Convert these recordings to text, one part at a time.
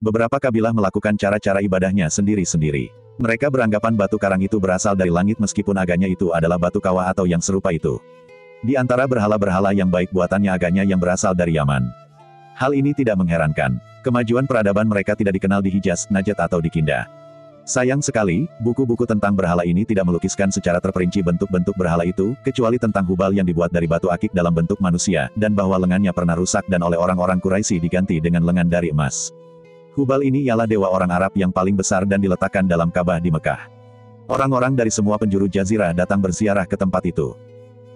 Beberapa kabilah melakukan cara-cara ibadahnya sendiri-sendiri. Mereka beranggapan batu karang itu berasal dari langit meskipun agaknya itu adalah batu kawah atau yang serupa itu. Di antara berhala-berhala yang baik buatannya agaknya yang berasal dari Yaman. Hal ini tidak mengherankan. Kemajuan peradaban mereka tidak dikenal di Hijaz, Najd atau di Kinda. Sayang sekali, buku-buku tentang berhala ini tidak melukiskan secara terperinci bentuk-bentuk berhala itu, kecuali tentang Hubal yang dibuat dari batu akik dalam bentuk manusia, dan bahwa lengannya pernah rusak dan oleh orang-orang Quraisy diganti dengan lengan dari emas. Hubal ini ialah dewa orang Arab yang paling besar dan diletakkan dalam Ka'bah di Mekah. Orang-orang dari semua penjuru jazirah datang berziarah ke tempat itu.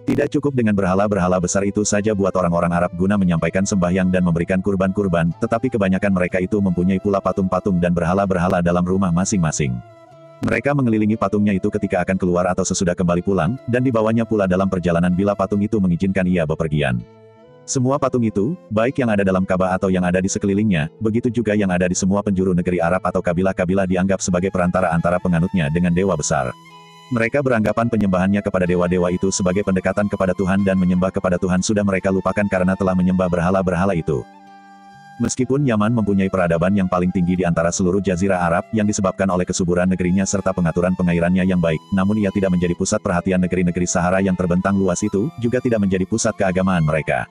Tidak cukup dengan berhala-berhala besar itu saja buat orang-orang Arab guna menyampaikan sembahyang dan memberikan kurban-kurban, tetapi kebanyakan mereka itu mempunyai pula patung-patung dan berhala-berhala dalam rumah masing-masing. Mereka mengelilingi patungnya itu ketika akan keluar atau sesudah kembali pulang, dan dibawanya pula dalam perjalanan bila patung itu mengizinkan ia bepergian. Semua patung itu, baik yang ada dalam Ka'bah atau yang ada di sekelilingnya, begitu juga yang ada di semua penjuru negeri Arab atau kabilah-kabilah dianggap sebagai perantara antara penganutnya dengan dewa besar. Mereka beranggapan penyembahannya kepada dewa-dewa itu sebagai pendekatan kepada Tuhan dan menyembah kepada Tuhan sudah mereka lupakan karena telah menyembah berhala-berhala itu. Meskipun Yaman mempunyai peradaban yang paling tinggi di antara seluruh jazirah Arab yang disebabkan oleh kesuburan negerinya serta pengaturan pengairannya yang baik, namun ia tidak menjadi pusat perhatian negeri-negeri Sahara yang terbentang luas itu, juga tidak menjadi pusat keagamaan mereka.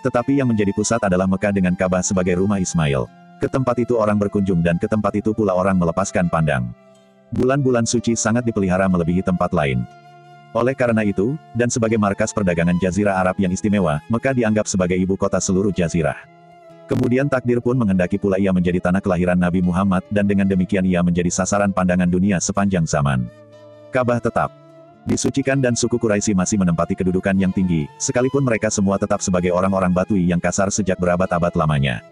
Tetapi yang menjadi pusat adalah Mekah dengan Ka'bah sebagai rumah Ismail. Ke tempat itu orang berkunjung dan ke tempat itu pula orang melepaskan pandang. Bulan-bulan suci sangat dipelihara melebihi tempat lain. Oleh karena itu, dan sebagai markas perdagangan jazirah Arab yang istimewa, Mekah dianggap sebagai ibu kota seluruh jazirah. Kemudian takdir pun menghendaki pula ia menjadi tanah kelahiran Nabi Muhammad dan dengan demikian ia menjadi sasaran pandangan dunia sepanjang zaman. Ka'bah tetap disucikan dan suku Quraisy masih menempati kedudukan yang tinggi, sekalipun mereka semua tetap sebagai orang-orang Batui yang kasar sejak berabad-abad lamanya.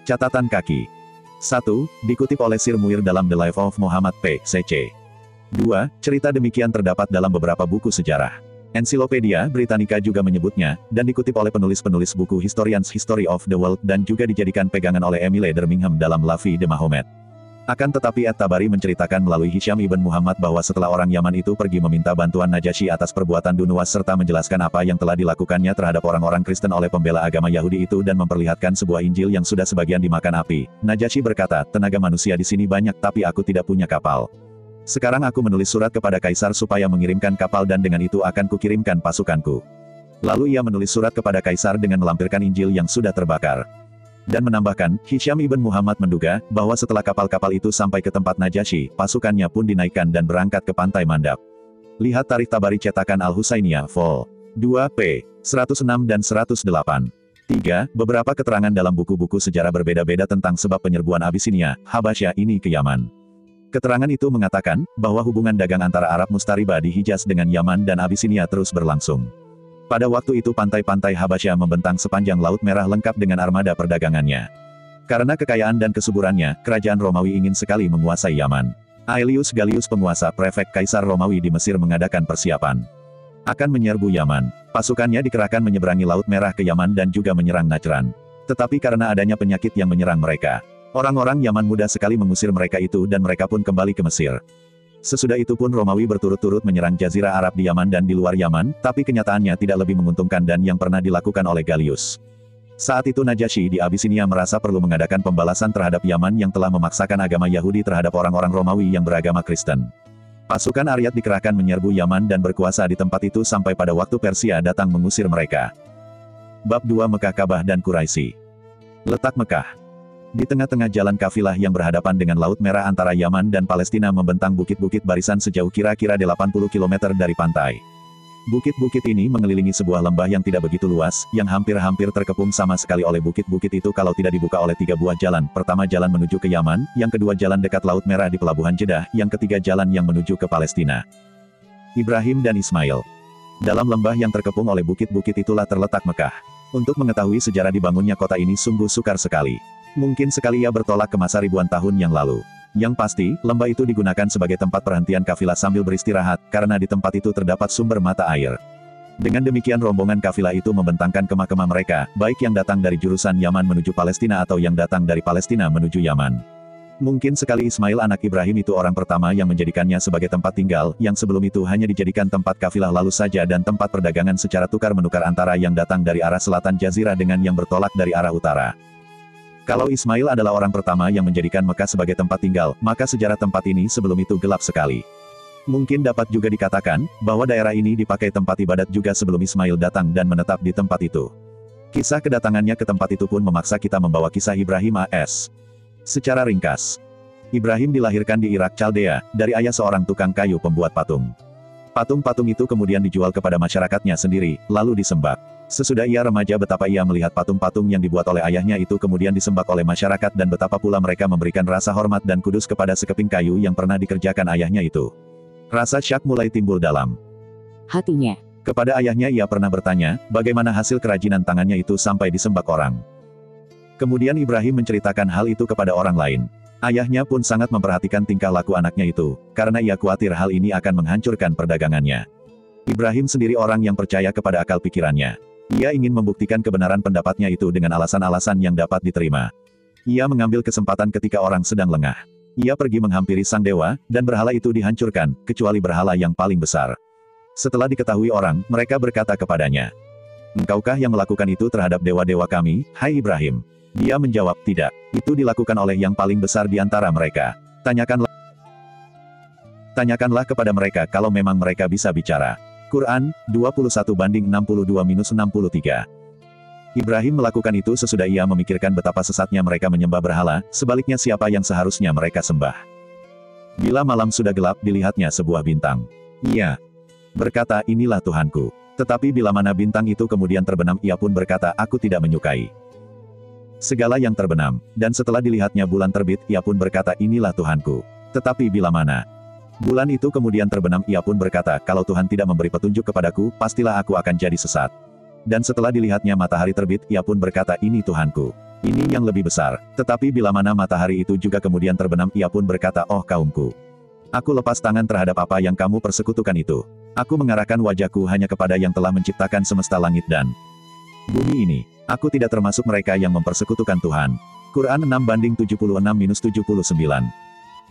Catatan kaki 1. Dikutip oleh Sir Muir dalam The Life of Muhammad P.C.C. 2. Cerita demikian terdapat dalam beberapa buku sejarah. Encyclopedia Britannica juga menyebutnya, dan dikutip oleh penulis-penulis buku Historians History of the World dan juga dijadikan pegangan oleh Emile Birmingham dalam La Vie de Mahomet. Akan tetapi At-Tabari menceritakan melalui Hisham ibn Muhammad bahwa setelah orang Yaman itu pergi meminta bantuan Najasyi atas perbuatan Dunuwas serta menjelaskan apa yang telah dilakukannya terhadap orang-orang Kristen oleh pembela agama Yahudi itu dan memperlihatkan sebuah Injil yang sudah sebagian dimakan api, Najasyi berkata, tenaga manusia di sini banyak tapi aku tidak punya kapal. Sekarang aku menulis surat kepada Kaisar supaya mengirimkan kapal dan dengan itu akan kukirimkan pasukanku. Lalu ia menulis surat kepada Kaisar dengan melampirkan Injil yang sudah terbakar. Dan menambahkan, Hisham ibn Muhammad menduga, bahwa setelah kapal-kapal itu sampai ke tempat Najasyi, pasukannya pun dinaikkan dan berangkat ke pantai Mandab. Lihat Tarikh Tabari cetakan Al-Husainiyah, vol. 2 p. 106 dan 108. 3. Beberapa keterangan dalam buku-buku sejarah berbeda-beda tentang sebab penyerbuan Abisinia, Habasyah ini ke Yaman. Keterangan itu mengatakan, bahwa hubungan dagang antara Arab Mustaribah di Hijaz dengan Yaman dan Abisinia terus berlangsung. Pada waktu itu pantai-pantai Habasyah membentang sepanjang Laut Merah lengkap dengan armada perdagangannya. Karena kekayaan dan kesuburannya, kerajaan Romawi ingin sekali menguasai Yaman. Aelius Gallus penguasa prefek Kaisar Romawi di Mesir mengadakan persiapan akan menyerbu Yaman. Pasukannya dikerahkan menyeberangi Laut Merah ke Yaman dan juga menyerang Najran. Tetapi karena adanya penyakit yang menyerang mereka, orang-orang Yaman mudah sekali mengusir mereka itu dan mereka pun kembali ke Mesir. Sesudah itu pun Romawi berturut-turut menyerang Jazirah Arab di Yaman dan di luar Yaman, tapi kenyataannya tidak lebih menguntungkan dan yang pernah dilakukan oleh Gallus. Saat itu Najasyi di Abisinia merasa perlu mengadakan pembalasan terhadap Yaman yang telah memaksakan agama Yahudi terhadap orang-orang Romawi yang beragama Kristen. Pasukan Aryat dikerahkan menyerbu Yaman dan berkuasa di tempat itu sampai pada waktu Persia datang mengusir mereka. Bab 2 Mekah Ka'bah dan Quraisy. Letak Mekah. Di tengah-tengah jalan kafilah yang berhadapan dengan Laut Merah antara Yaman dan Palestina membentang bukit-bukit barisan sejauh kira-kira 80 km dari pantai. Bukit-bukit ini mengelilingi sebuah lembah yang tidak begitu luas, yang hampir-hampir terkepung sama sekali oleh bukit-bukit itu kalau tidak dibuka oleh 3 buah jalan. Pertama jalan menuju ke Yaman, yang kedua jalan dekat Laut Merah di Pelabuhan Jeddah, yang ketiga jalan yang menuju ke Palestina. Ibrahim dan Ismail. Dalam lembah yang terkepung oleh bukit-bukit itulah terletak Mekah. Untuk mengetahui sejarah dibangunnya kota ini sungguh sukar sekali. Mungkin sekali ia bertolak ke masa ribuan tahun yang lalu. Yang pasti, lembah itu digunakan sebagai tempat perhentian kafilah sambil beristirahat, karena di tempat itu terdapat sumber mata air. Dengan demikian rombongan kafilah itu membentangkan kemah-kemah mereka, baik yang datang dari jurusan Yaman menuju Palestina atau yang datang dari Palestina menuju Yaman. Mungkin sekali Ismail anak Ibrahim itu orang pertama yang menjadikannya sebagai tempat tinggal, yang sebelum itu hanya dijadikan tempat kafilah lalu saja dan tempat perdagangan secara tukar-menukar antara yang datang dari arah selatan jazirah dengan yang bertolak dari arah utara. Kalau Ismail adalah orang pertama yang menjadikan Mekah sebagai tempat tinggal, maka sejarah tempat ini sebelum itu gelap sekali. Mungkin dapat juga dikatakan, bahwa daerah ini dipakai tempat ibadat juga sebelum Ismail datang dan menetap di tempat itu. Kisah kedatangannya ke tempat itu pun memaksa kita membawa kisah Ibrahim AS. Secara ringkas, Ibrahim dilahirkan di Irak Chaldea, dari ayah seorang tukang kayu pembuat patung. Patung-patung itu kemudian dijual kepada masyarakatnya sendiri, lalu disembah. Sesudah ia remaja betapa ia melihat patung-patung yang dibuat oleh ayahnya itu kemudian disembah oleh masyarakat dan betapa pula mereka memberikan rasa hormat dan kudus kepada sekeping kayu yang pernah dikerjakan ayahnya itu. Rasa syak mulai timbul dalam hatinya. Kepada ayahnya ia pernah bertanya, bagaimana hasil kerajinan tangannya itu sampai disembah orang. Kemudian Ibrahim menceritakan hal itu kepada orang lain. Ayahnya pun sangat memperhatikan tingkah laku anaknya itu, karena ia khawatir hal ini akan menghancurkan perdagangannya. Ibrahim sendiri orang yang percaya kepada akal pikirannya. Ia ingin membuktikan kebenaran pendapatnya itu dengan alasan-alasan yang dapat diterima. Ia mengambil kesempatan ketika orang sedang lengah. Ia pergi menghampiri sang dewa, dan berhala itu dihancurkan, kecuali berhala yang paling besar. Setelah diketahui orang, mereka berkata kepadanya, "Engkaukah yang melakukan itu terhadap dewa-dewa kami, hai Ibrahim?" Dia menjawab, "Tidak. Itu dilakukan oleh yang paling besar di antara mereka. Tanyakanlah kepada mereka kalau memang mereka bisa bicara." Quran, 21:62-63. Ibrahim melakukan itu sesudah ia memikirkan betapa sesatnya mereka menyembah berhala, sebaliknya siapa yang seharusnya mereka sembah. Bila malam sudah gelap dilihatnya sebuah bintang. Ia berkata, "Inilah Tuhanku." Tetapi bila mana bintang itu kemudian terbenam ia pun berkata, "Aku tidak menyukai segala yang terbenam." Dan setelah dilihatnya bulan terbit ia pun berkata, "Inilah Tuhanku." Tetapi bila mana bulan itu kemudian terbenam ia pun berkata, "Kalau Tuhan tidak memberi petunjuk kepadaku, pastilah aku akan jadi sesat." Dan setelah dilihatnya matahari terbit, ia pun berkata, "Ini Tuhanku. Ini yang lebih besar." Tetapi bila mana matahari itu juga kemudian terbenam, ia pun berkata, "Oh kaumku. Aku lepas tangan terhadap apa yang kamu persekutukan itu. Aku mengarahkan wajahku hanya kepada yang telah menciptakan semesta langit dan bumi ini. Aku tidak termasuk mereka yang mempersekutukan Tuhan." Quran 6:76-79.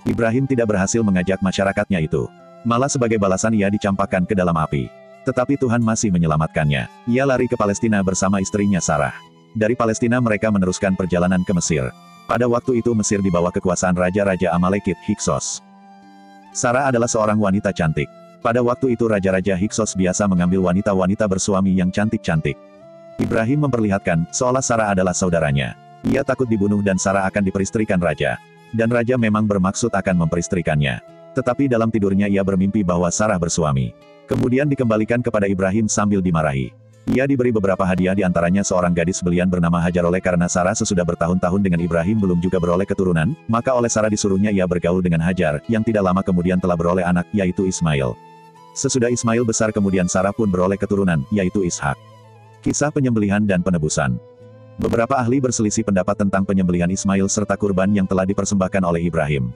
Ibrahim tidak berhasil mengajak masyarakatnya itu. Malah sebagai balasan ia dicampakkan ke dalam api. Tetapi Tuhan masih menyelamatkannya. Ia lari ke Palestina bersama istrinya Sarah. Dari Palestina mereka meneruskan perjalanan ke Mesir. Pada waktu itu Mesir di bawah kekuasaan Raja-Raja Amalekit, Hyksos. Sarah adalah seorang wanita cantik. Pada waktu itu Raja-Raja Hyksos biasa mengambil wanita-wanita bersuami yang cantik-cantik. Ibrahim memperlihatkan, seolah Sarah adalah saudaranya. Ia takut dibunuh dan Sarah akan diperistrikan Raja. Dan Raja memang bermaksud akan memperistrikannya. Tetapi dalam tidurnya ia bermimpi bahwa Sarah bersuami. Kemudian dikembalikan kepada Ibrahim sambil dimarahi. Ia diberi beberapa hadiah diantaranya seorang gadis belian bernama Hajar. Oleh karena Sarah sesudah bertahun-tahun dengan Ibrahim belum juga beroleh keturunan, maka oleh Sarah disuruhnya ia bergaul dengan Hajar, yang tidak lama kemudian telah beroleh anak, yaitu Ismail. Sesudah Ismail besar kemudian Sarah pun beroleh keturunan, yaitu Ishak. Kisah penyembelihan dan penebusan. Beberapa ahli berselisih pendapat tentang penyembelihan Ismail serta kurban yang telah dipersembahkan oleh Ibrahim.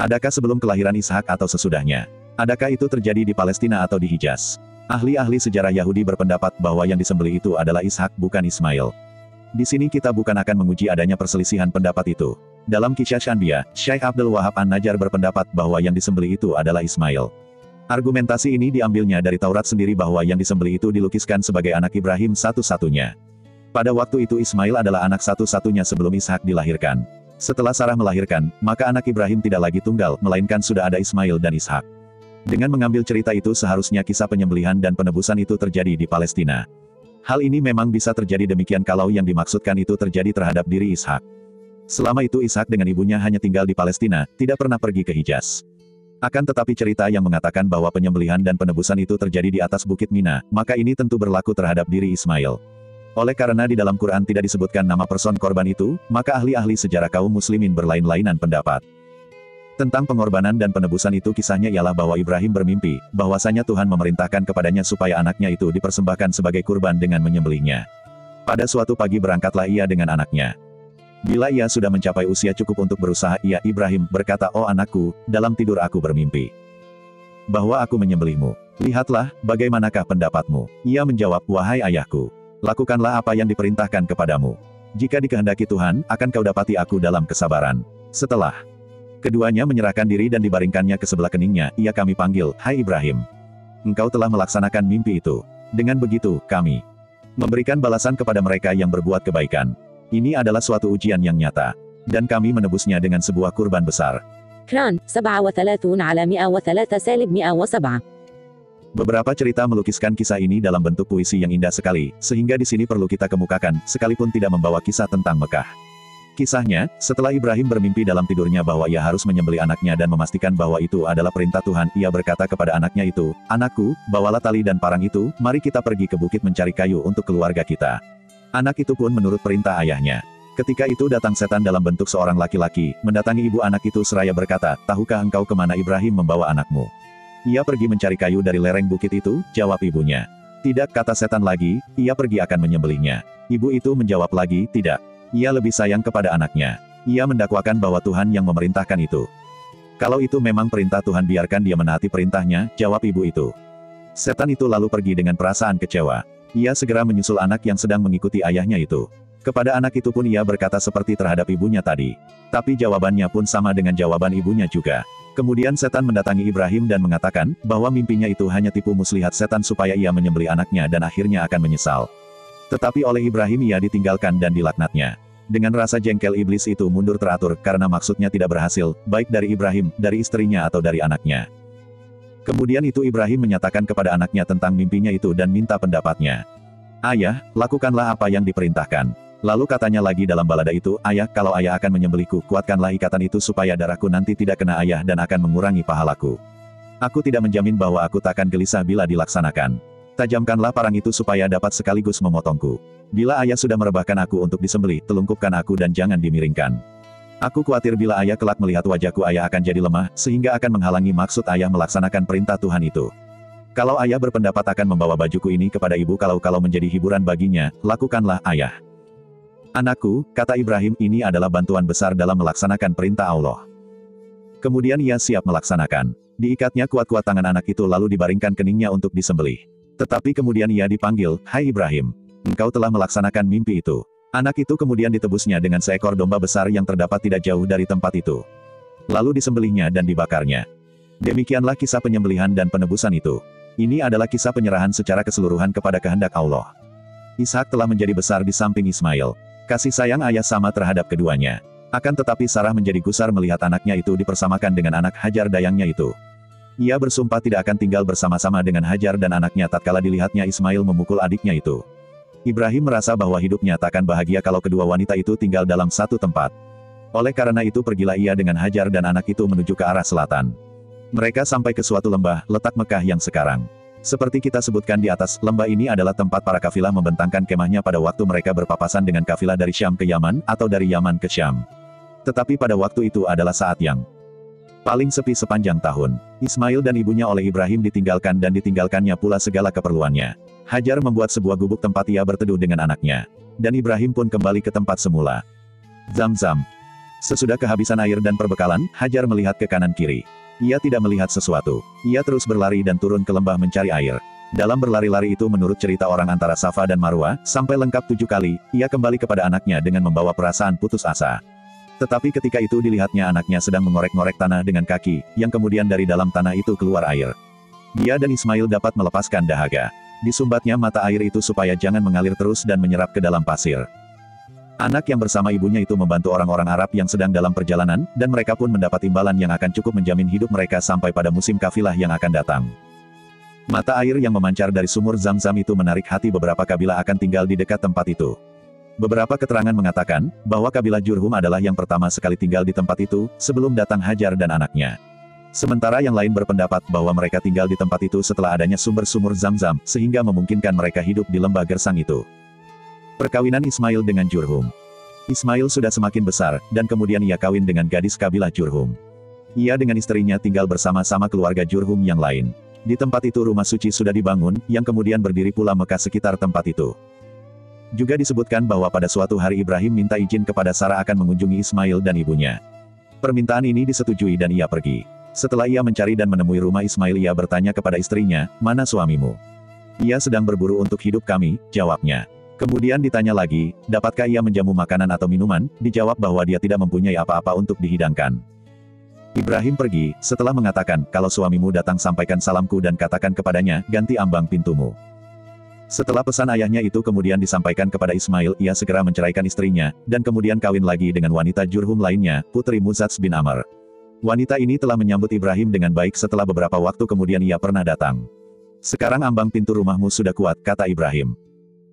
Adakah sebelum kelahiran Ishak atau sesudahnya? Adakah itu terjadi di Palestina atau di Hijaz? Ahli-ahli sejarah Yahudi berpendapat bahwa yang disembelih itu adalah Ishak bukan Ismail. Di sini kita bukan akan menguji adanya perselisihan pendapat itu. Dalam Kisah Anbiya, Syekh Abdul Wahab An-Najjar berpendapat bahwa yang disembelih itu adalah Ismail. Argumentasi ini diambilnya dari Taurat sendiri bahwa yang disembelih itu dilukiskan sebagai anak Ibrahim satu-satunya. Pada waktu itu Ismail adalah anak satu-satunya sebelum Ishak dilahirkan. Setelah Sarah melahirkan, maka anak Ibrahim tidak lagi tunggal, melainkan sudah ada Ismail dan Ishak. Dengan mengambil cerita itu seharusnya kisah penyembelihan dan penebusan itu terjadi di Palestina. Hal ini memang bisa terjadi demikian kalau yang dimaksudkan itu terjadi terhadap diri Ishak. Selama itu Ishak dengan ibunya hanya tinggal di Palestina, tidak pernah pergi ke Hijaz. Akan tetapi cerita yang mengatakan bahwa penyembelihan dan penebusan itu terjadi di atas Bukit Mina, maka ini tentu berlaku terhadap diri Ismail. Oleh karena di dalam Quran tidak disebutkan nama person korban itu, maka ahli-ahli sejarah kaum muslimin berlain-lainan pendapat. Tentang pengorbanan dan penebusan itu kisahnya ialah bahwa Ibrahim bermimpi, bahwasanya Tuhan memerintahkan kepadanya supaya anaknya itu dipersembahkan sebagai kurban dengan menyembelihnya. Pada suatu pagi berangkatlah ia dengan anaknya. Bila ia sudah mencapai usia cukup untuk berusaha, ia Ibrahim berkata, "Oh anakku, dalam tidur aku bermimpi bahwa aku menyembelihmu. Lihatlah, bagaimanakah pendapatmu?" Ia menjawab, "Wahai ayahku, lakukanlah apa yang diperintahkan kepadamu. Jika dikehendaki Tuhan, akan kau dapati aku dalam kesabaran." Setelah keduanya menyerahkan diri dan dibaringkannya ke sebelah keningnya, ia kami panggil, "Hai Ibrahim, engkau telah melaksanakan mimpi itu. Dengan begitu, kami memberikan balasan kepada mereka yang berbuat kebaikan." Ini adalah suatu ujian yang nyata. Dan kami menebusnya dengan sebuah kurban besar. كران 37 على 103 سالب 107. Beberapa cerita melukiskan kisah ini dalam bentuk puisi yang indah sekali, sehingga di sini perlu kita kemukakan, sekalipun tidak membawa kisah tentang Mekah. Kisahnya, setelah Ibrahim bermimpi dalam tidurnya bahwa ia harus menyembelih anaknya dan memastikan bahwa itu adalah perintah Tuhan, ia berkata kepada anaknya itu, "Anakku, bawalah tali dan parang itu, mari kita pergi ke bukit mencari kayu untuk keluarga kita." Anak itu pun menurut perintah ayahnya. Ketika itu datang setan dalam bentuk seorang laki-laki, mendatangi ibu anak itu seraya berkata, "Tahukah engkau kemana Ibrahim membawa anakmu?" "Ia pergi mencari kayu dari lereng bukit itu," jawab ibunya. "Tidak," kata setan lagi, "ia pergi akan menyembelihnya." Ibu itu menjawab lagi, "Tidak. Ia lebih sayang kepada anaknya." Ia mendakwakan bahwa Tuhan yang memerintahkan itu. "Kalau itu memang perintah Tuhan, biarkan dia menaati perintahnya," jawab ibu itu. Setan itu lalu pergi dengan perasaan kecewa. Ia segera menyusul anak yang sedang mengikuti ayahnya itu. Kepada anak itu pun ia berkata seperti terhadap ibunya tadi. Tapi jawabannya pun sama dengan jawaban ibunya juga. Kemudian setan mendatangi Ibrahim dan mengatakan, bahwa mimpinya itu hanya tipu muslihat setan supaya ia menyembelih anaknya dan akhirnya akan menyesal. Tetapi oleh Ibrahim ia ditinggalkan dan dilaknatnya. Dengan rasa jengkel iblis itu mundur teratur karena maksudnya tidak berhasil, baik dari Ibrahim, dari istrinya atau dari anaknya. Kemudian itu Ibrahim menyatakan kepada anaknya tentang mimpinya itu dan minta pendapatnya. "Ayah, lakukanlah apa yang diperintahkan." Lalu katanya lagi dalam balada itu, "Ayah, kalau ayah akan menyembelihku, kuatkanlah ikatan itu supaya darahku nanti tidak kena ayah dan akan mengurangi pahalaku. Aku tidak menjamin bahwa aku takkan gelisah bila dilaksanakan. Tajamkanlah parang itu supaya dapat sekaligus memotongku. Bila ayah sudah merebahkan aku untuk disembelih, telungkupkan aku dan jangan dimiringkan. Aku khawatir bila ayah kelak melihat wajahku, ayah akan jadi lemah, sehingga akan menghalangi maksud ayah melaksanakan perintah Tuhan itu. Kalau ayah berpendapat akan membawa bajuku ini kepada ibu kalau menjadi hiburan baginya, lakukanlah ayah." "Anakku," kata Ibrahim, "ini adalah bantuan besar dalam melaksanakan perintah Allah." Kemudian ia siap melaksanakan. Diikatnya kuat-kuat tangan anak itu lalu dibaringkan keningnya untuk disembelih. Tetapi kemudian ia dipanggil, "Hai Ibrahim, engkau telah melaksanakan mimpi itu." Anak itu kemudian ditebusnya dengan seekor domba besar yang terdapat tidak jauh dari tempat itu. Lalu disembelihnya dan dibakarnya. Demikianlah kisah penyembelihan dan penebusan itu. Ini adalah kisah penyerahan secara keseluruhan kepada kehendak Allah. Ishak telah menjadi besar di samping Ismail. Kasih sayang ayah sama terhadap keduanya. Akan tetapi Sarah menjadi gusar melihat anaknya itu dipersamakan dengan anak Hajar dayangnya itu. Ia bersumpah tidak akan tinggal bersama-sama dengan Hajar dan anaknya tatkala dilihatnya Ismail memukul adiknya itu. Ibrahim merasa bahwa hidupnya takkan bahagia kalau kedua wanita itu tinggal dalam satu tempat. Oleh karena itu pergilah ia dengan Hajar dan anak itu menuju ke arah selatan. Mereka sampai ke suatu lembah, letak Mekah yang sekarang. Seperti kita sebutkan di atas, lembah ini adalah tempat para kafilah membentangkan kemahnya pada waktu mereka berpapasan dengan kafilah dari Syam ke Yaman, atau dari Yaman ke Syam. Tetapi pada waktu itu adalah saat yang paling sepi sepanjang tahun. Ismail dan ibunya oleh Ibrahim ditinggalkan dan ditinggalkannya pula segala keperluannya. Hajar membuat sebuah gubuk tempat ia berteduh dengan anaknya. Dan Ibrahim pun kembali ke tempat semula. Zam-zam. Sesudah kehabisan air dan perbekalan, Hajar melihat ke kanan kiri. Ia tidak melihat sesuatu. Ia terus berlari dan turun ke lembah mencari air. Dalam berlari-lari itu menurut cerita orang antara Safa dan Marwa, sampai lengkap 7 kali, ia kembali kepada anaknya dengan membawa perasaan putus asa. Tetapi ketika itu dilihatnya anaknya sedang mengorek-ngorek tanah dengan kaki, yang kemudian dari dalam tanah itu keluar air. Dia dan Ismail dapat melepaskan dahaga. Disumbatnya mata air itu supaya jangan mengalir terus dan menyerap ke dalam pasir. Anak yang bersama ibunya itu membantu orang-orang Arab yang sedang dalam perjalanan, dan mereka pun mendapat imbalan yang akan cukup menjamin hidup mereka sampai pada musim kafilah yang akan datang. Mata air yang memancar dari sumur Zam-Zam itu menarik hati beberapa kabilah akan tinggal di dekat tempat itu. Beberapa keterangan mengatakan, bahwa kabilah Jurhum adalah yang pertama sekali tinggal di tempat itu, sebelum datang Hajar dan anaknya. Sementara yang lain berpendapat bahwa mereka tinggal di tempat itu setelah adanya sumber-sumur Zam-Zam, sehingga memungkinkan mereka hidup di lembah gersang itu. Perkawinan Ismail dengan Jurhum. Ismail sudah semakin besar, dan kemudian ia kawin dengan gadis kabilah Jurhum. Ia dengan istrinya tinggal bersama-sama keluarga Jurhum yang lain. Di tempat itu rumah suci sudah dibangun, yang kemudian berdiri pula Mekah sekitar tempat itu. Juga disebutkan bahwa pada suatu hari Ibrahim minta izin kepada Sarah akan mengunjungi Ismail dan ibunya. Permintaan ini disetujui dan ia pergi. Setelah ia mencari dan menemui rumah Ismail, ia bertanya kepada istrinya, "Mana suamimu?" "Ia sedang berburu untuk hidup kami," jawabnya. Kemudian ditanya lagi, dapatkah ia menjamu makanan atau minuman? Dijawab bahwa dia tidak mempunyai apa-apa untuk dihidangkan. Ibrahim pergi, setelah mengatakan, "Kalau suamimu datang sampaikan salamku dan katakan kepadanya, ganti ambang pintumu." Setelah pesan ayahnya itu kemudian disampaikan kepada Ismail, ia segera menceraikan istrinya, dan kemudian kawin lagi dengan wanita Jurhum lainnya, putri Muzats bin Amr. Wanita ini telah menyambut Ibrahim dengan baik setelah beberapa waktu kemudian ia pernah datang. Sekarang ambang pintu rumahmu sudah kuat, kata Ibrahim.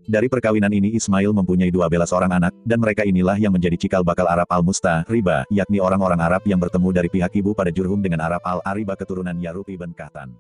Dari perkawinan ini Ismail mempunyai 12 orang anak, dan mereka inilah yang menjadi cikal bakal Arab al-Musta, Riba, yakni orang-orang Arab yang bertemu dari pihak ibu pada Jurhum dengan Arab al-Ariba keturunan Yarub ibn Kahtan.